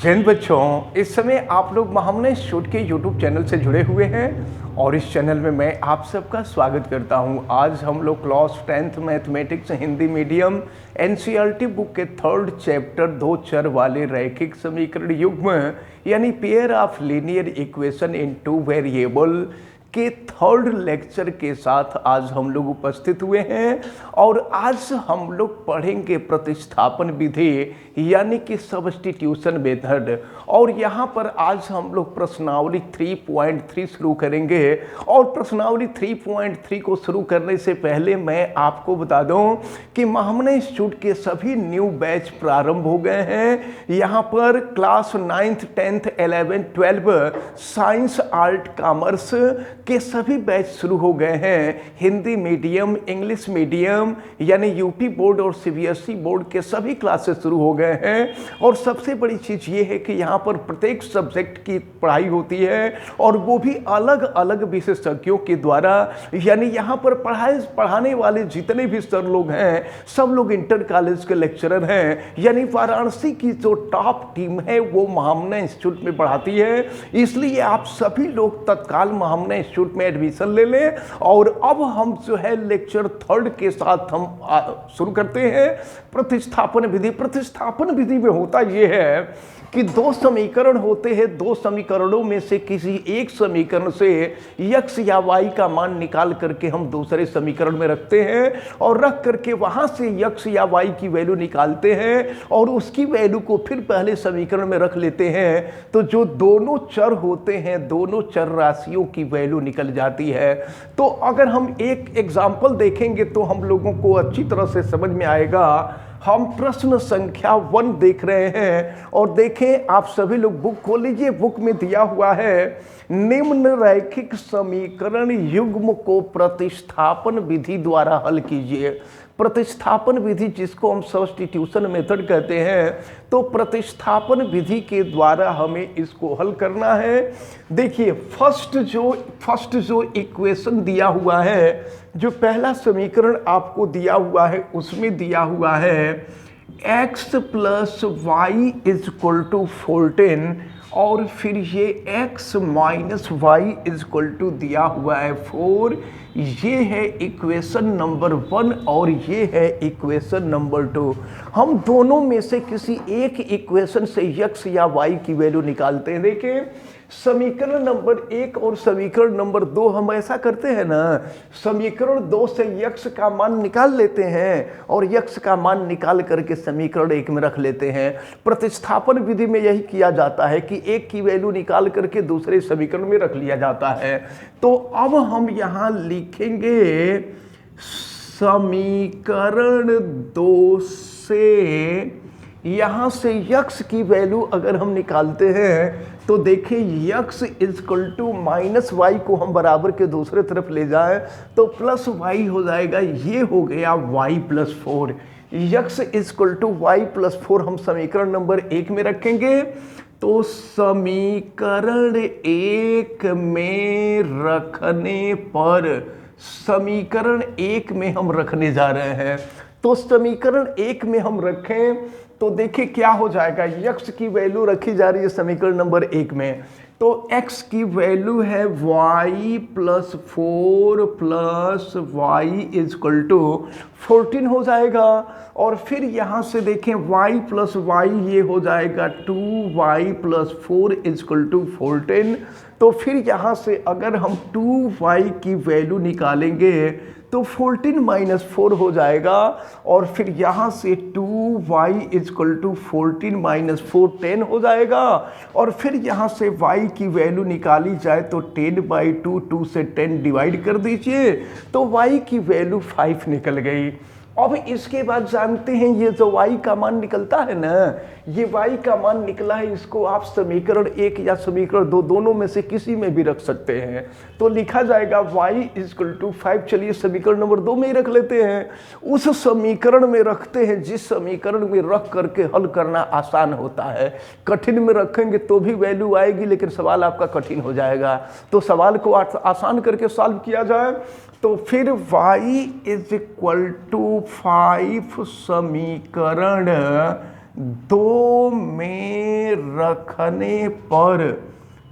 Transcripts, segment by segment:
जैन बच्चों, इस समय आप लोग महामना इंस्टीट्यूट के यूट्यूब चैनल से जुड़े हुए हैं और इस चैनल में मैं आप सबका स्वागत करता हूं। आज हम लोग class 10th mathematics Hindi medium NCERT book के 3rd चैप्टर दो चर वाले रैखिक समीकरण युग्म यानी pair of linear equation in two variable के 3rd लेक्चर के साथ आज हम लोग उपस्थित हुए हैं और आज हम लोग पढ़ेंगे प्रतिस्थापन विधि यानी कि सब्स्टिट्यूशन मेथड। और यहाँ पर आज हम लोग प्रश्नावली 3.3 शुरू करेंगे। और प्रश्नावली 3.3 को शुरू करने से पहले मैं आपको बता दूं कि महामना इंस्टीट्यूट के सभी न्यू बैच प्रारंभ हो गए हैं। यहाँ पर class 9th 10th 11th 12 science art commerce के सभी बैच शुरू हो गए हैं। हिंदी मीडियम, इंग्लिश मीडियम यानी यूपी बोर्ड और सीबीएसई बोर्ड के सभी क्लासेस शुरू हो गए हैं। और सबसे बड़ी चीज़ ये है कि यहाँ पर प्रत्येक सब्जेक्ट की पढ़ाई होती है और वो भी अलग अलग विशेषज्ञों के द्वारा। यानी यहाँ पर पढ़ाने वाले जितने भी सर लोग हैं सब लोग इंटर कॉलेज के लेक्चरर हैं। यानी वाराणसी की जो टॉप टीम है वो महामना इंस्टीट्यूट में पढ़ाती है। इसलिए आप सभी लोग तत्काल महामना इंस्टीट्यूट में एडमिशन ले लें। और अब हम जो है लेक्चर 3rd के साथ हम शुरू करते हैं प्रतिस्थापन विधि। प्रतिस्थापन विधि में होता यह है कि दो समीकरण होते हैं, दो समीकरणों में से किसी एक समीकरण से x या y का मान निकाल करके हम दूसरे समीकरण में रखते हैं और रख करके वहां से x या y की वैल्यू निकालते हैं और उसकी वैल्यू को फिर पहले समीकरण में रख लेते हैं। तो जो दोनों चर होते हैं, दोनों चर राशियों की वैल्यू निकल जाती है। तो अगर हम एक एग्जाम्पल देखेंगे तो हम लोगों को अच्छी तरह से समझ में आएगा। हम प्रश्न संख्या 1 देख रहे हैं और देखें, आप सभी लोग बुक खोल लीजिए। बुक में दिया हुआ है निम्न रैखिक समीकरण युग्म को प्रतिस्थापन विधि द्वारा हल कीजिए। प्रतिस्थापन विधि जिसको हम सब्स्टिट्यूशन मेथड कहते हैं, तो प्रतिस्थापन विधि के द्वारा हमें इसको हल करना है। देखिए फर्स्ट जो इक्वेशन दिया हुआ है, जो पहला समीकरण आपको दिया हुआ है उसमें दिया हुआ है x plus y is equal to 14 और फिर ये x minus y is equal to दिया हुआ है 4। ये है इक्वेशन नंबर 1 और ये है इक्वेशन नंबर 2। हम दोनों में से किसी एक इक्वेशन से x या y की वैल्यू निकालते हैं। देखिए समीकरण नंबर 1 और समीकरण नंबर 2 हम ऐसा करते हैं ना, समीकरण 2 से x का मान निकाल लेते हैं और x का मान निकाल करके समीकरण 1 में रख लेते हैं। प्रतिस्थापन विधि में यही किया जाता है कि एक की वैल्यू निकाल करके दूसरे समीकरण में रख लिया जाता है। तो अब हम यहाँ लिखेंगे समीकरण 2 से यहाँ से x की वैल्यू अगर हम निकालते हैं तो देखिए x is equal to minus y को हम बराबर के दूसरे तरफ ले जाएं तो प्लस वाई हो जाएगा। ये हो गया y plus 4। x is equal to y plus 4 हम समीकरण नंबर 1 में रखेंगे। तो समीकरण 1 में रखने पर समीकरण 1 में हम रखने जा रहे हैं। तो समीकरण 1 में हम रखें तो देखिए क्या हो जाएगा। x की वैल्यू रखी जा रही है समीकरण नंबर 1 में, तो x की वैल्यू है y plus 4 plus y is equal to 14 हो जाएगा। और फिर यहाँ से देखें y प्लस वाई ये हो जाएगा 2y plus 4 is equal to 14। तो फिर यहाँ से अगर हम 2y की वैल्यू निकालेंगे तो 14 माइनस 4 हो जाएगा। और फिर यहाँ से 2y is equal to 14 minus 4 10 हो जाएगा। और फिर यहाँ से y की वैल्यू निकाली जाए तो 10/2 2 से 10 डिवाइड कर दीजिए तो y की वैल्यू 5 निकल गई। अब इसके बाद जानते हैं ये जो y का मान निकलता है ना, ये y का मान निकला है, इसको आप समीकरण 1 या समीकरण 2 दोनों में से किसी में भी रख सकते हैं। तो लिखा जाएगा y इक्वल टू 5। चलिए समीकरण नंबर 2 में ही रख लेते हैं। उस समीकरण में रखते हैं जिस समीकरण में रख करके हल करना आसान होता है। कठिन में रखेंगे तो भी वैल्यू आएगी लेकिन सवाल आपका कठिन हो जाएगा। तो सवाल को आसान करके सॉल्व किया जाए तो फिर y इज इक्वल टू 5 समीकरण 2 में रखने पर,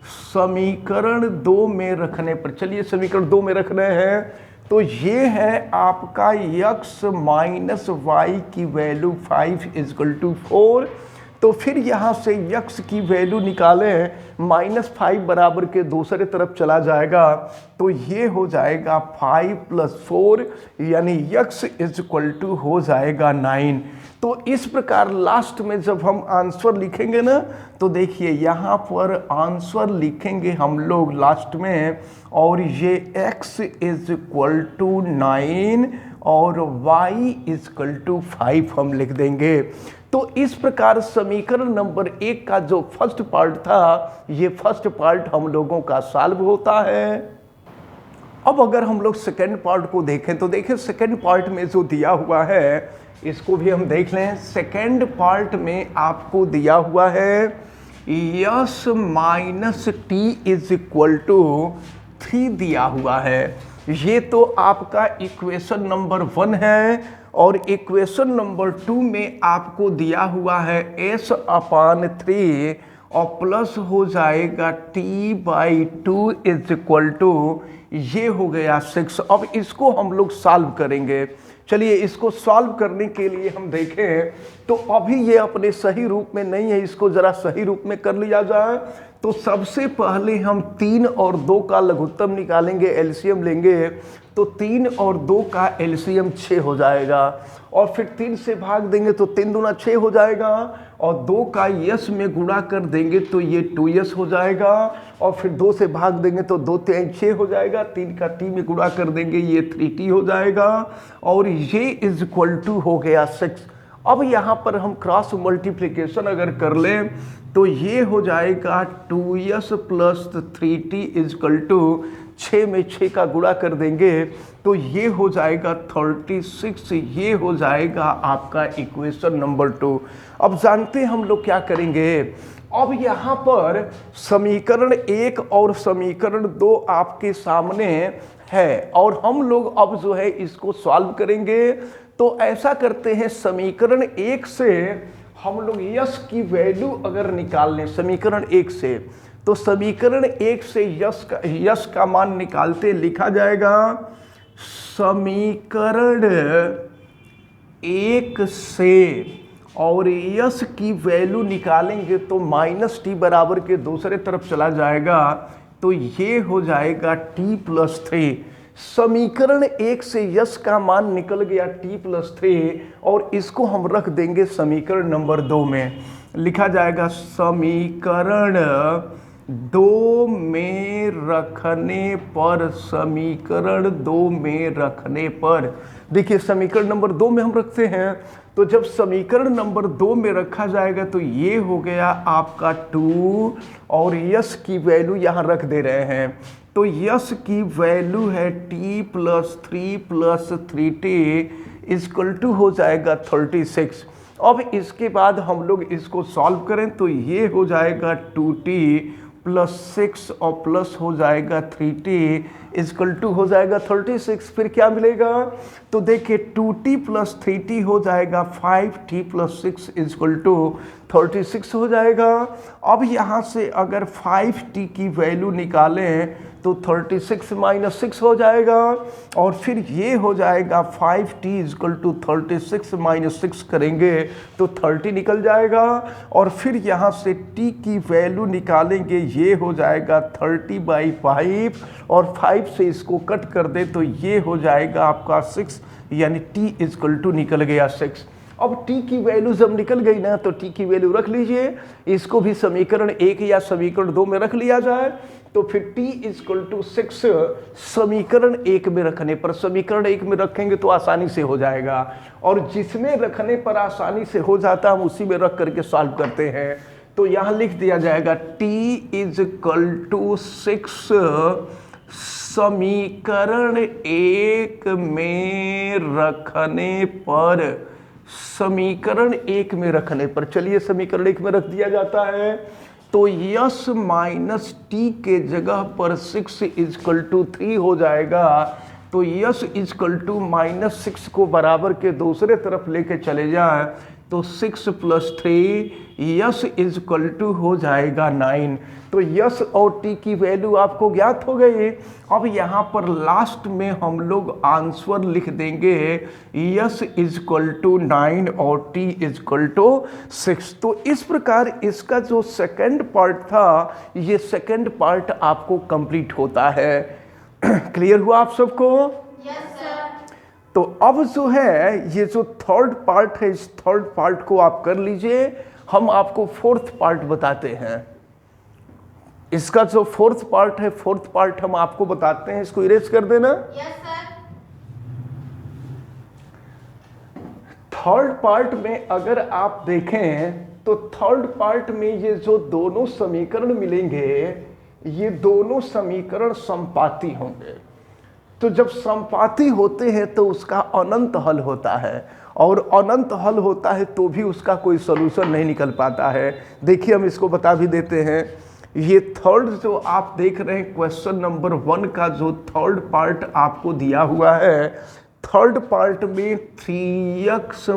समीकरण 2 में रखने पर, चलिए समीकरण 2 में रख रहे हैं, तो ये है आपका x माइनस वाई की वैल्यू 5 = 4। तो फिर यहाँ से x की वैल्यू निकालें, -5 बराबर के दूसरे तरफ चला जाएगा, तो ये हो जाएगा 5 + 4, यानी x = हो जाएगा 9। तो इस प्रकार लास्ट में जब हम आंसर लिखेंगे ना, तो देखिए यहाँ पर आंसर लिखेंगे हम लोग लास्ट में, और ये x = 9 और y = 5 हम लिख देंगे। तो इस प्रकार समीकरण नंबर 1 का जो फर्स्ट पार्ट था, ये फर्स्ट पार्ट हम लोगों का सॉल्व होता है। अब अगर हम लोग सेकेंड पार्ट को देखें, तो देखिए सेकेंड पार्ट में जो दिया हुआ है, इसको भी हम देख लें। सेकेंड पार्ट में आपको दिया हुआ है यस माइनस टी = 3 दिया हुआ है। ये तो आपका इक्वेशन नंबर 1 है, और इक्वेशन नंबर 2 में आपको दिया हुआ है s/3 और प्लस हो जाएगा t/2 = ये हो गया 6। अब इसको हम लोग सॉल्व करेंगे। चलिए इसको सॉल्व करने के लिए हम देखें, तो अभी ये अपने सही रूप में नहीं है, इसको जरा सही रूप में कर लिया जाए। तो सबसे पहले हम 3 और 2 का लघुत्तम निकालेंगे, एलसीएम लेंगे। तो 3 और 2 का एलसीएम 6 हो जाएगा, और फिर 3 से भाग देंगे तो 3 दूना 6 हो जाएगा, और 2 का यस में गुणा कर देंगे तो ये 2s हो जाएगा, और फिर 2 से भाग देंगे तो 2 3 6 हो जाएगा, 3 का t में गुणा कर देंगे ये 3t हो जाएगा, और ये = हो गया 6। अब यहाँ पर हम क्रॉस मल्टीप्लिकेशन अगर कर लें, तो ये हो जाएगा 2s + 3t = 6 में 6 का गुणा कर देंगे तो ये हो जाएगा 36। ये हो जाएगा आपका इक्वेशन नंबर 2। अब जानते हैं हम लोग क्या करेंगे। अब यहाँ पर समीकरण 1 और समीकरण 2 आपके सामने है, और हम लोग अब जो है इसको सॉल्व करेंगे। तो ऐसा करते हैं, समीकरण 1 से हम लोग यस की वैल्यू अगर निकाल लें, समीकरण 1 से, तो समीकरण 1 से यस का मान निकालते लिखा जाएगा समीकरण 1 से, और यस की वैल्यू निकालेंगे तो -t बराबर के दूसरे तरफ चला जाएगा, तो ये हो जाएगा t+3। समीकरण 1 से यस का मान निकल गया t+3, और इसको हम रख देंगे समीकरण नंबर 2 में। लिखा जाएगा समीकरण 2 में रखने पर, समीकरण 2 में रखने पर, देखिए समीकरण नंबर 2 में हम रखते हैं, तो जब समीकरण नंबर 2 में रखा जाएगा तो ये हो गया आपका 2, और यस की वैल्यू यहाँ रख दे रहे हैं, तो यस की वैल्यू है t+3 + 3t = हो जाएगा 36। अब इसके बाद हम लोग इसको सॉल्व करें तो ये हो जाएगा 2t + 6 और प्लस हो जाएगा 3t = हो जाएगा 36। फिर क्या मिलेगा, तो देखिए 2t + 3t हो जाएगा 5t + 6 = 36 हो जाएगा। अब यहाँ से अगर 5t की वैल्यू निकालें तो 36 - 6 हो जाएगा, और फिर ये हो जाएगा 5t = 36 - 6 करेंगे तो 30 निकल जाएगा, और फिर यहाँ से t की वैल्यू निकालेंगे, ये हो जाएगा 30/5, और 5 से इसको कट कर दे तो ये हो जाएगा आपका 6, यानी t = निकल गया 6। अब t की वैल्यू जब निकल गई ना, तो t की वैल्यू रख लीजिए, इसको भी समीकरण 1 या समीकरण 2 में रख लिया जाए, तो फिर t = 6 समीकरण 1 में रखने पर, समीकरण 1 में रखेंगे तो आसानी से हो जाएगा, और जिसमें रखने पर आसानी से हो जाता है हम उसी में रख करके सॉल्व करते हैं। तो यहाँ लिख दिया जाएगा t = 6 समीकरण 1 में रखने पर, समीकरण 1 में रखने पर, चलिए समीकरण 1 में रख दिया जाता है, तो यस माइनस टी के जगह पर 6 = 3 हो जाएगा, तो यस = -6 को बराबर के दूसरे तरफ लेके चले जाए तो 6 + 3 यस इज इक्वल टू हो जाएगा 9। तो यस और टी की वैल्यू आपको ज्ञात हो गई। अब यहाँ पर लास्ट में हम लोग आंसर लिख देंगे यस इज इक्वल टू 9 और टी इज इक्वल टू 6। तो इस प्रकार इसका जो सेकंड पार्ट था, ये सेकंड पार्ट आपको कंप्लीट होता है। क्लियर हुआ आप सबको? Yes sir. तो अब जो है ये जो थर्ड पार्ट है, इस थर्ड पार्ट को आप कर लीजिए। हम आपको फोर्थ पार्ट बताते हैं। इसका जो फोर्थ पार्ट है, फोर्थ पार्ट हम आपको बताते हैं। इसको इरेज कर देना। Yes sir. थर्ड पार्ट में अगर आप देखें तो थर्ड पार्ट में ये जो दोनों समीकरण मिलेंगे, ये दोनों समीकरण समपाती होंगे। तो जब समपाती होते हैं तो उसका अनंत हल होता है, और अनंत हल होता है तो भी उसका कोई सलूशन नहीं निकल पाता है। देखिए हम इसको बता भी देते हैं। ये थर्ड जो आप देख रहे हैं क्वेश्चन नंबर 1 का जो थर्ड पार्ट आपको दिया हुआ है, थर्ड पार्ट में 3x -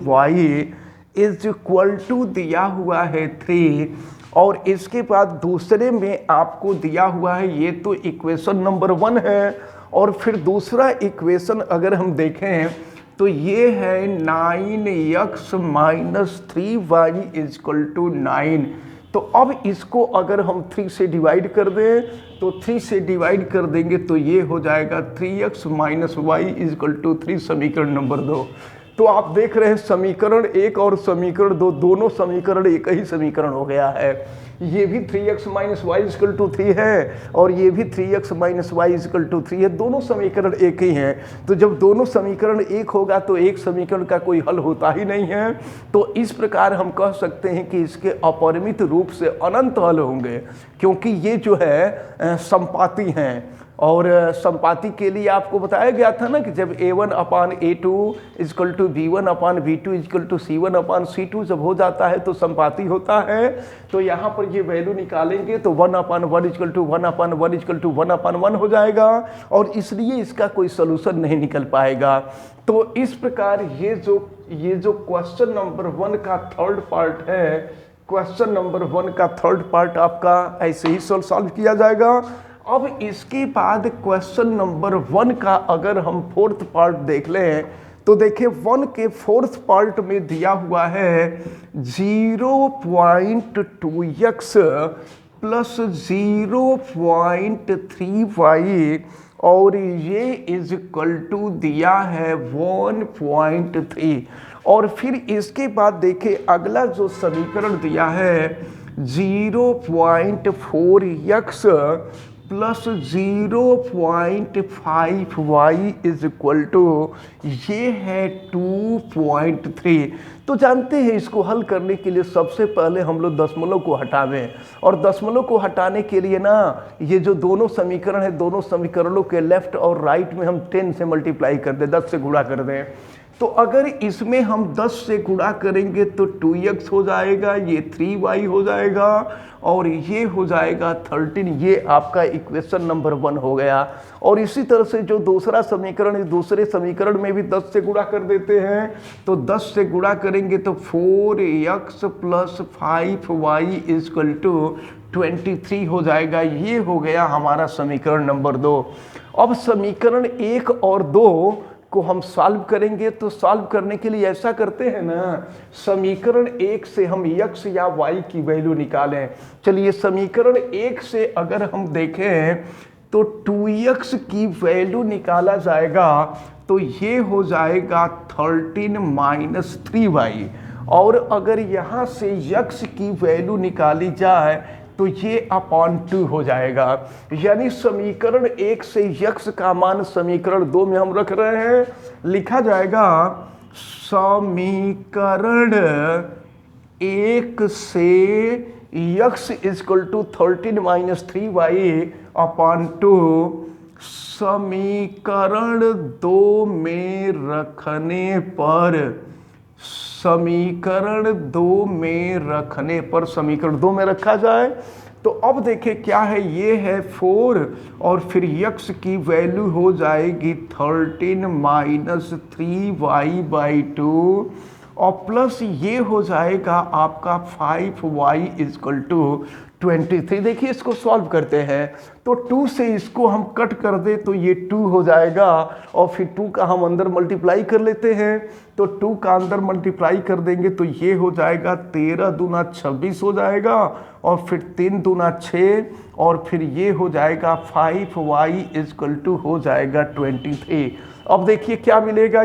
y is equal to दिया हुआ है 3, और इसके बाद दूसरे में आपको दिया हुआ है, ये तो इक्वेशन नंबर 1 है, और फिर दूसरा इक्वेशन अगर हम देखें तो ये है 9x - 3y is equal to 9। तो अब इसको अगर हम 3 से डिवाइड कर दें, तो 3 से डिवाइड कर देंगे तो ये हो जाएगा 3x - y is equal to 3, समीकरण नंबर 2। तो आप देख रहे हैं समीकरण 1 और समीकरण 2 दोनों समीकरण एक ही समीकरण हो गया है। ये भी 3x - y is equal to 3 है, और ये भी 3x - y is equal to 3 है। दोनों समीकरण एक ही हैं। तो जब दोनों समीकरण एक होगा तो एक समीकरण का कोई हल होता ही नहीं है। तो इस प्रकार हम कह सकते हैं कि इसके अपरिमित रूप से अनंत हल होंगे, क्योंकि ये जो है समपाती हैं। और समपाती के लिए आपको बताया गया था ना कि जब a1/a2 is equal to b1/b2 is equal to c1/c2 जब हो जाता है तो समपाती होता है। तो यहाँ पर ये वैल्यू निकालेंगे तो 1/1 इजकल टू 1/1 इजकल टू 1/1 हो जाएगा, और इसलिए इसका कोई सलूशन नहीं निकल पाएगा। तो इस प्रकार ये जो क्वेश्चन नंबर 1 का थर्ड पार्ट है, क्वेश्चन नंबर 1 का थर्ड पार्ट आपका ऐसे ही सॉल्व किया जाएगा। अब इसके बाद क्वेश्चन नंबर 1 का अगर हम फोर्थ पार्ट देख लें तो देखिए 1 के फोर्थ पार्ट में दिया हुआ है 0.2x प्लस 0.3y, और ये इज इक्वल टू दिया है 1.3। और फिर इसके बाद देखिए अगला जो समीकरण दिया है 0.4x plus 0.5y is equal to ये है 2.3। तो जानते हैं इसको हल करने के लिए सबसे पहले हम लोग दशमलव को हटावें, और दशमलव को हटाने के लिए ना ये जो दोनों समीकरण है, दोनों समीकरणों के लेफ्ट और राइट में हम 10 से मल्टीप्लाई कर दें, 10 से गुणा कर दें। तो अगर इसमें हम 10 से गुणा करेंगे तो 2x हो जाएगा, ये 3y हो जाएगा, और ये हो जाएगा 13। ये आपका इक्वेशन नंबर 1 हो गया। और इसी तरह से जो दूसरा समीकरण, इस दूसरे समीकरण में भी 10 से गुणा कर देते हैं। तो 10 से गुणा करेंगे तो 4x plus 5y is equal to 23 हो जाएगा। ये हो गया हमारा समीकरण नंबर 2। अब समीकरण 1 और 2 को हम सॉल्व करेंगे। तो सॉल्व करने के लिए ऐसा करते हैं ना, समीकरण 1 से हम x या y की वैल्यू निकालें। चलिए समीकरण 1 से अगर हम देखें तो 2x की वैल्यू निकाला जाएगा, तो ये हो जाएगा 13 - 3y। और अगर यहाँ से x की वैल्यू निकाली जाए तो ये अपॉन 2 हो जाएगा। यानी समीकरण 1 से x का मान समीकरण 2 में हम रख रहे हैं। लिखा जाएगा समीकरण 1 से x equal to 13 - 3y upon 2 समीकरण 2 में रखने पर, समीकरण 2 में रखने पर, समीकरण 2 में रखा जाए तो अब देखिए क्या है, ये है 4 और फिर x की वैल्यू हो जाएगी 13 - 3y/2 और प्लस ये हो जाएगा आपका 5y इजकल टू 23। देखिए इसको सॉल्व करते हैं तो 2 से इसको हम कट कर दे तो ये 2 हो जाएगा और फिर 2 का हम अंदर मल्टीप्लाई कर लेते हैं तो 2 का अंदर मल्टीप्लाई कर देंगे तो ये हो जाएगा 13 दूना 26 हो जाएगा और फिर 3 दूना 6 और फिर ये हो जाएगा 5y इजकल टू हो जाएगा 23। अब देखिए क्या मिलेगा,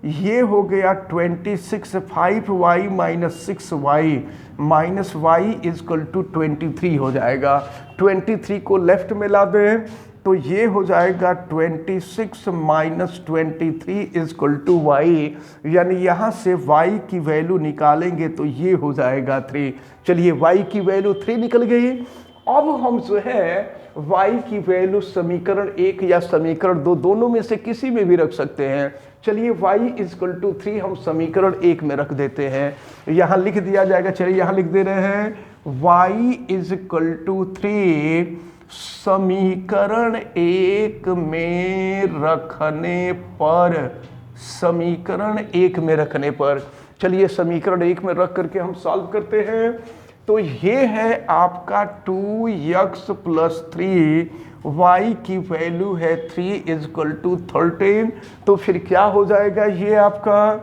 ये हो गया 26, 5y minus 6y minus y is equal to 23 हो जाएगा। 23 को लेफ्ट में ला दें तो ये हो जाएगा 26 माइनस 23 इजकल टू y, यानी यहाँ से y की वैल्यू निकालेंगे तो ये हो जाएगा 3। चलिए y की वैल्यू 3 निकल गई। अब हम जो है y की वैल्यू समीकरण 1 या समीकरण 2 दोनों में से किसी में भी रख सकते हैं। चलिए y इजकल टू 3 हम समीकरण 1 में रख देते हैं, यहाँ लिख दिया जाएगा। चलिए यहाँ लिख दे रहे हैं y इजकल टू 3 समीकरण 1 में रखने पर, समीकरण 1 में रखने पर। चलिए समीकरण 1 में रख करके हम सॉल्व करते हैं तो ये है आपका 2x प्लस 3, y की वैल्यू है 3 इजकल टू 13। तो फिर क्या हो जाएगा, ये आपका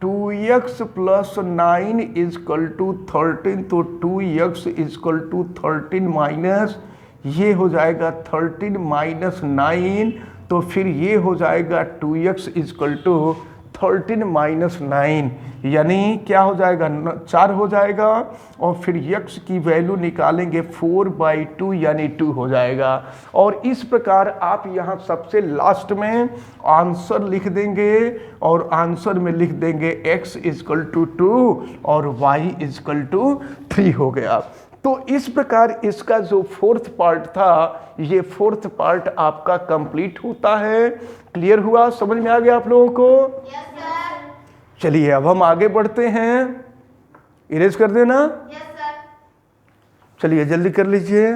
2x प्लस 9 इजकल टू 13, तो 2x इजकल टू 13 माइनस ये हो जाएगा 13 माइनस 9, तो फिर ये हो जाएगा 2x इजकल टू 13 माइनस 9, यानी क्या हो जाएगा 4 हो जाएगा और फिर x की वैल्यू निकालेंगे 4/2 यानी 2 हो जाएगा। और इस प्रकार आप यहाँ सबसे लास्ट में आंसर लिख देंगे और आंसर में लिख देंगे x इजकल टू 2 और y इजकल टू 3 हो गया। तो इस प्रकार इसका जो फोर्थ पार्ट था, ये फोर्थ पार्ट आपका कंप्लीट होता है। क्लियर हुआ, समझ में आ गया आप लोगों को? Yes sir. चलिए अब हम आगे बढ़ते हैं। इरेज कर देना। Yes sir. चलिए जल्दी कर लीजिए।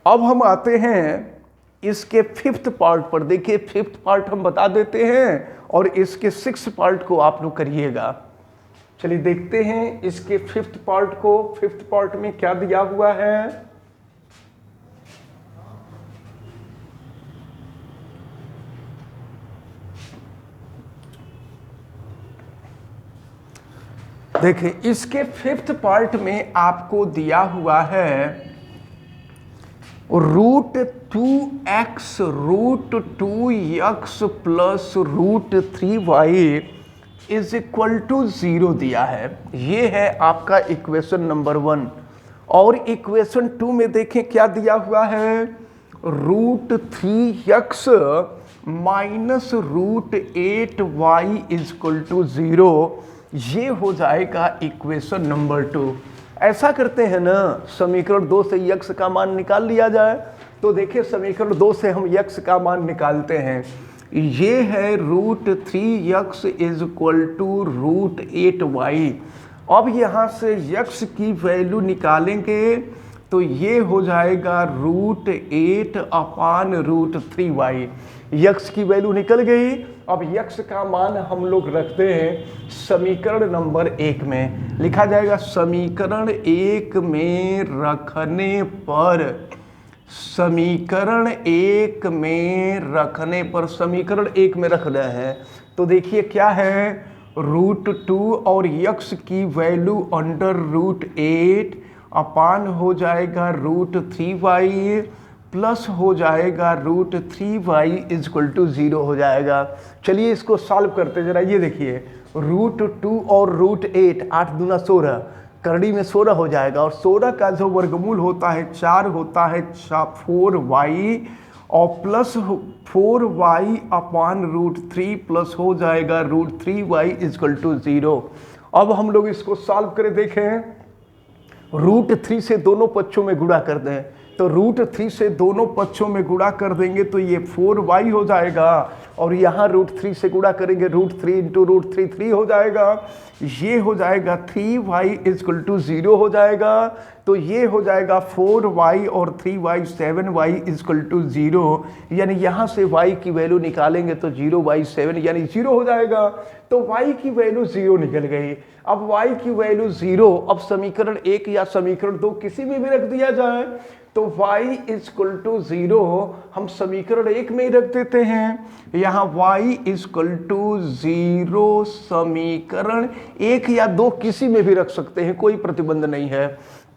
अब हम आते हैं इसके फिफ्थ पार्ट पर। देखिए फिफ्थ पार्ट हम बता देते हैं और इसके सिक्स्थ पार्ट को आप लोग करिएगा। चलिए देखते हैं इसके फिफ्थ पार्ट को। फिफ्थ पार्ट में क्या दिया हुआ है, देखिए इसके फिफ्थ पार्ट में आपको दिया हुआ है √2x √2x plus √3y is equal to 0 दिया है। ये है आपका इक्वेशन नंबर 1। और इक्वेशन 2 में देखें क्या दिया हुआ है, √3x minus √8y is equal to 0। ये हो जाएगा इक्वेशन नंबर 2। ऐसा करते हैं ना, समीकरण 2 से x का मान निकाल लिया जाए। तो देखिए समीकरण 2 से हम x का मान निकालते हैं। ये है √3x is equal to √8y। अब यहाँ से x की वैल्यू निकालेंगे तो ये हो जाएगा √8 अपान √3y। x की वैल्यू निकल गई। अब x का मान हम लोग रखते हैं समीकरण नंबर 1 में। लिखा जाएगा समीकरण 1 में रखने पर, समीकरण 1 में रखने पर, समीकरण 1 में रख रहे हैं तो देखिए क्या है, √2 और x की वैल्यू अंडर √8 अपान हो जाएगा √3y प्लस हो जाएगा √3y इज इक्वल टू 0 हो जाएगा। चलिए इसको सॉल्व करते जरा। ये देखिए √2 और √8, 8 दूना 16, करड़ी में 16 हो जाएगा और 16 का जो वर्गमूल होता है 4 होता है 4y और प्लस 4y अपान √3 प्लस हो जाएगा √3y इज इक्वल टू 0। अब हम लोग इसको सॉल्व करें। देखें √3 से दोनों पक्षों में गुणा कर दें, तो √3 से दोनों पक्षों में गुणा कर देंगे तो ये 4y हो जाएगा, और यहाँ √3 से गुणा करेंगे √3 इंटू √3 3 हो जाएगा, ये हो जाएगा 3y = 0 हो जाएगा, तो ये हो जाएगा 4y और 3y 7y = 0, यानी यहाँ से y की वैल्यू निकालेंगे तो 0/7 यानी 0 हो जाएगा। तो y की वैल्यू 0 निकल गई। अब y की वैल्यू 0, अब समीकरण 1 या समीकरण 2 किसी में भी रख दिया जाए तो y = 0 हम समीकरण 1 में ही रख देते हैं। यहाँ y = 0 समीकरण 1 या 2 किसी में भी रख सकते हैं, कोई प्रतिबंध नहीं है।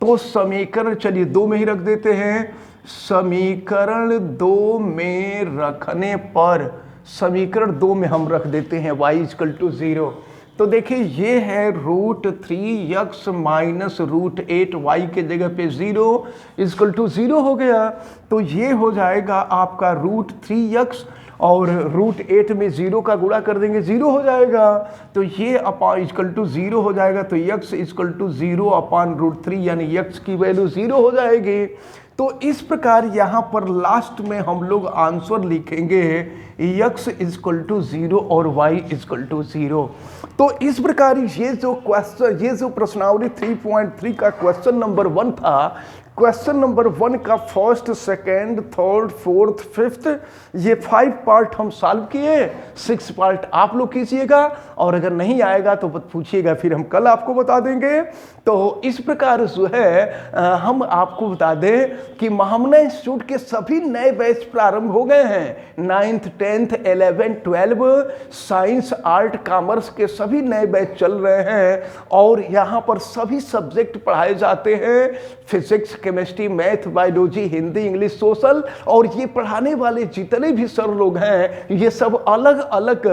तो समीकरण चलिए 2 में ही रख देते हैं। समीकरण 2 में रखने पर, समीकरण 2 में हम रख देते हैं y = 0। तो देखिए ये है √3x - √8y के जगह पे 0 = 0 हो गया। तो ये हो जाएगा आपका √3x और √8 में 0 का गुणा कर देंगे 0 हो जाएगा। तो ये = 0 हो जाएगा, तो x = 0/√3 यानी x की वैल्यू 0 हो जाएगी। तो इस प्रकार यहाँ पर लास्ट में हम लोग आंसर लिखेंगे x = 0 और y = 0। तो इस प्रकार ये जो प्रश्नावली 3.3 का क्वेश्चन नंबर 1 था, क्वेश्चन नंबर 1 का first, second, third, fourth, fifth, ये 5 पार्ट हम सॉल्व किए, 6 पार्ट आप लोग कीजिएगा, और अगर नहीं आएगा तो पूछिएगा, फिर हम कल आपको बता देंगे। तो इस प्रकार जो है हम आपको बता दें कि महामना इंस्टीट्यूट के सभी नए बैच प्रारंभ हो गए हैं। 9th 10th 11th 12 science, art, commerce के सभी नए बैच चल रहे हैं, और यहाँ पर सभी सब्जेक्ट पढ़ाए जाते हैं, physics, chemistry, math, biology, Hindi, English, social. और ये पढ़ाने वाले जितने भी सर लोग हैं ये सब अलग अलग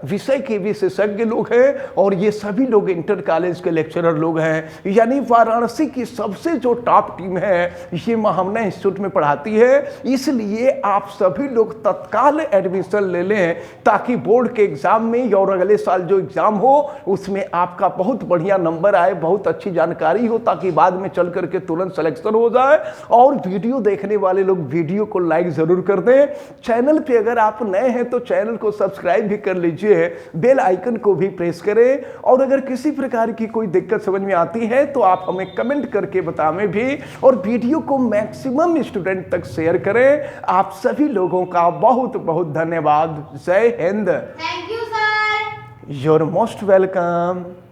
विषय के विशेषज्ञ लोग हैं, और ये सभी लोग इंटर कॉलेज के लेक्चरर लोग हैं। यानी वाराणसी की सबसे जो टॉप टीम है ये महामना इंस्टीट्यूट में पढ़ाती है। इसलिए आप सभी लोग तत्काल एडमिशन ले लें, ताकि बोर्ड के एग्जाम में और अगले साल जो एग्जाम हो उसमें आपका बहुत बढ़िया नंबर आए, बहुत अच्छी जानकारी हो, ताकि बाद में चल करके तुरंत सिलेक्शन हो जाए। और वीडियो देखने वाले लोग वीडियो को लाइक जरूर कर दें। चैनल पे अगर आप नए हैं तो चैनल को सब्सक्राइब भी कर लीजिए, बेल आइकन को भी प्रेस करें। और अगर किसी प्रकार की कोई दिक्कत समझ में आती है तो आप हमें कमेंट करके बताएं भी, और वीडियो को मैक्सिमम स्टूडेंट तक शेयर करें। आप सभी लोगों का बहुत बहुत धन्यवाद। जय Hind. Thank you sir. You're most welcome.